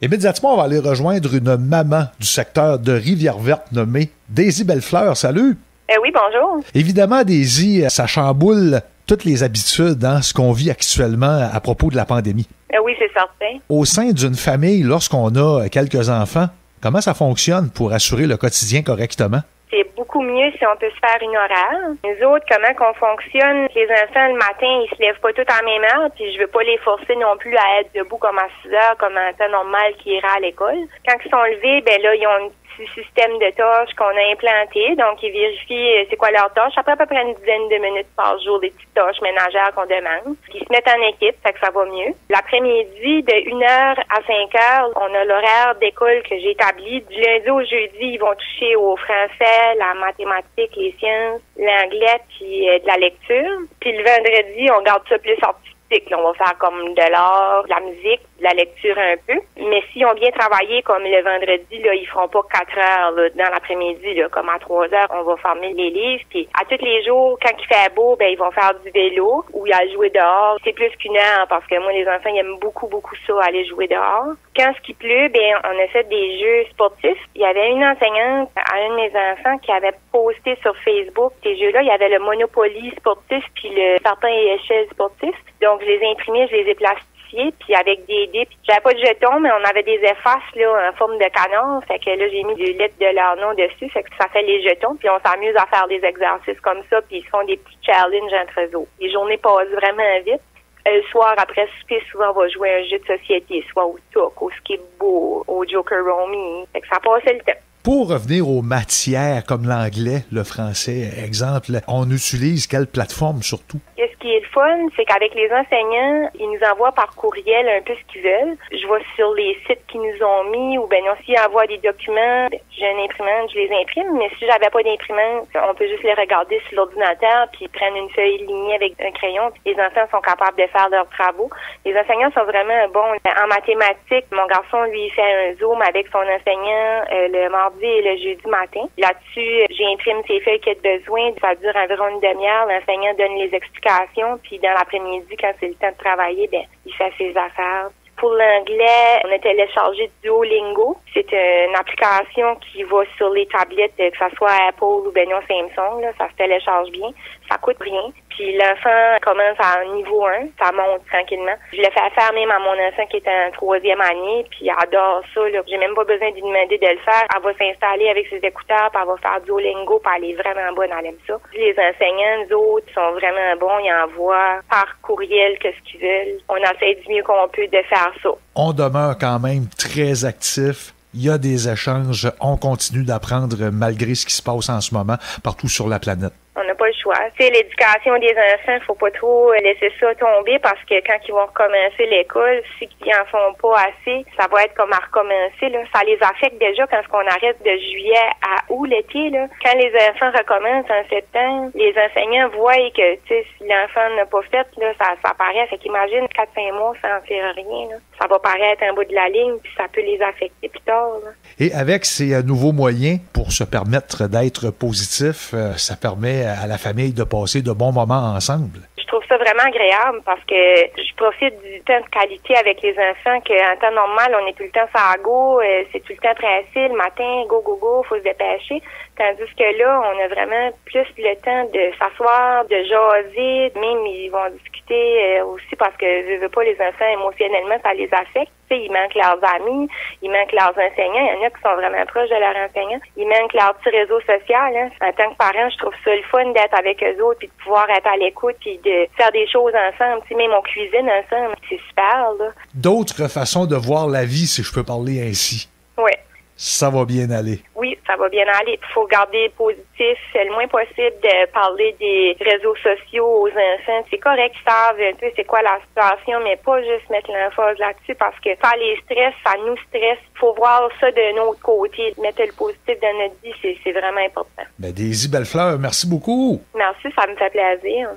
Immédiatement, on va aller rejoindre une maman du secteur de Rivière-Verte nommée Daisy Bellefleur. Salut! Oui, bonjour. Évidemment, Daisy, ça chamboule toutes les habitudes, ce qu'on vit actuellement à propos de la pandémie. Oui, c'est certain. Au sein d'une famille, lorsqu'on a quelques enfants, comment ça fonctionne pour assurer le quotidien correctement? C'est beaucoup mieux si on peut se faire une horaire. Nous autres, comment qu'on fonctionne, les enfants, le matin, ils se lèvent pas tous en même heure, puis je veux pas les forcer non plus à être debout comme à 6 heures, comme un temps normal qui ira à l'école. Quand ils sont levés, ben là, ils ont un petit système de tâches qu'on a implanté, donc ils vérifient c'est quoi leur tâche. Après à peu près une dizaine de minutes par jour, des petites tâches ménagères qu'on demande. Ils se mettent en équipe, fait que ça va mieux. L'après-midi, de 1h à 5h, on a l'horaire d'école que j'ai établi. Du lundi au jeudi, ils vont toucher au français, la mathématique, les sciences, l'anglais, puis de la lecture. Puis le vendredi, on garde ça plus artistique. Là, on va faire comme de l'art, de la musique, de la lecture un peu. Mais s'ils ont bien travaillé, comme le vendredi, là, ils feront pas 4 heures là, dans l'après-midi, là, comme à 3 heures, on va fermer les livres. Puis à tous les jours, quand il fait beau, ben ils vont faire du vélo ou ils vont jouer dehors. C'est plus qu'une heure parce que moi, les enfants, ils aiment beaucoup ça, aller jouer dehors. Quand ce qui pleut, ben on a fait des jeux sportifs. Il y avait une enseignante à un de mes enfants qui avait posté sur Facebook ces jeux-là. Il y avait le Monopoly sportif puis le Serpent et échelle sportif. Donc, je les ai imprimés, je les ai plastifiés, puis avec des dés. J'avais pas de jetons, mais on avait des effaces là en forme de canard. Fait que là, j'ai mis des lettres de leur nom dessus. Fait que ça fait les jetons. Puis on s'amuse à faire des exercices comme ça. Puis ils font des petits challenges entre eux autres. Les journées passent vraiment vite. Le soir, après souper, souvent, on va jouer un jeu de société, soit au Toc, au Skip-Bo, au Joker Romy. Fait que ça passait le temps. Pour revenir aux matières comme l'anglais, le français, exemple, on utilise quelle plateforme surtout? Ce qui est le fun, c'est qu'avec les enseignants, ils nous envoient par courriel un peu ce qu'ils veulent. Je vais sur les sites qu'ils nous ont mis, ou ben non, s'ils envoient des documents, j'ai une imprimante, je les imprime, mais si j'avais pas d'imprimante, on peut juste les regarder sur l'ordinateur, puis ils prennent une feuille lignée avec un crayon, puis les enfants sont capables de faire leurs travaux. Les enseignants sont vraiment bons. En mathématiques, mon garçon, lui, il fait un Zoom avec son enseignant le mardi et le jeudi matin. Là-dessus, j'imprime ses feuilles qu'il a besoin. Ça dure environ une demi-heure. L'enseignant donne les explications. Puis dans l'après-midi, quand c'est le temps de travailler, ben il fait ses affaires. Pour l'anglais, on a téléchargé Duolingo. C'est une application qui va sur les tablettes, que ce soit Apple ou ben non Samsung. Là, ça se télécharge bien. Ça coûte rien. Puis l'enfant commence à niveau 1. Ça monte tranquillement. Je le fais faire même à mon enfant qui est en 3e année. Puis il adore ça. Là. J'ai même pas besoin de lui demander de le faire. Elle va s'installer avec ses écouteurs. Puis elle va faire Duolingo. Puis elle est vraiment bonne. Elle aime ça. Puis les enseignants, nous autres, sont vraiment bons. Ils envoient par courriel ce qu'ils veulent. On essaie du mieux qu'on peut de faire ça. On demeure quand même très actif. Il y a des échanges. On continue d'apprendre malgré ce qui se passe en ce moment partout sur la planète. On n'a pas le choix. Tu sais, l'éducation des enfants, faut pas trop laisser ça tomber parce que quand ils vont recommencer l'école, si ils en font pas assez, ça va être comme à recommencer, là. Ça les affecte déjà quand on arrête de juillet à août l'été, là. Quand les enfants recommencent en septembre, les enseignants voient que, tu sais, si l'enfant n'a pas fait, là, ça paraît. Fait qu'imagine 4-5 mois sans faire rien, là. Ça va paraître en bout de la ligne puis ça peut les affecter plus tard, là. Et avec ces nouveaux moyens pour se permettre d'être positif, ça permet à la famille de passer de bons moments ensemble. Je trouve ça vraiment agréable parce que je profite du temps de qualité avec les enfants qu'en temps normal, on est tout le temps sur la go, c'est tout le temps pressé, le matin, go, faut se dépêcher. Tandis que là, on a vraiment plus le temps de s'asseoir, de jaser, même ils vont discuter aussi parce que je veux pas les enfants émotionnellement, ça les affecte. Tu sais, ils manquent leurs amis, ils manquent leurs enseignants. Il y en a qui sont vraiment proches de leurs enseignants. Ils manquent leur petit réseau social. Hein. En tant que parent, je trouve ça le fun d'être avec eux autres, puis de pouvoir être à l'écoute, puis de faire des choses ensemble. Tu sais, même on cuisine ensemble. C'est super, là. D'autres façons de voir la vie, si je peux parler ainsi. Oui. Ça va bien aller. Oui, ça va bien aller. Il faut garder positif. C'est le moins possible de parler des réseaux sociaux aux enfants. C'est correct qu'ils savent un peu c'est quoi la situation, mais pas juste mettre l'emphase là-dessus parce que ça les stresse, ça nous stresse. Il faut voir ça de notre côté. Mettre le positif dans notre vie, c'est vraiment important. Daisy Bellefleur, merci beaucoup. Merci, ça me fait plaisir.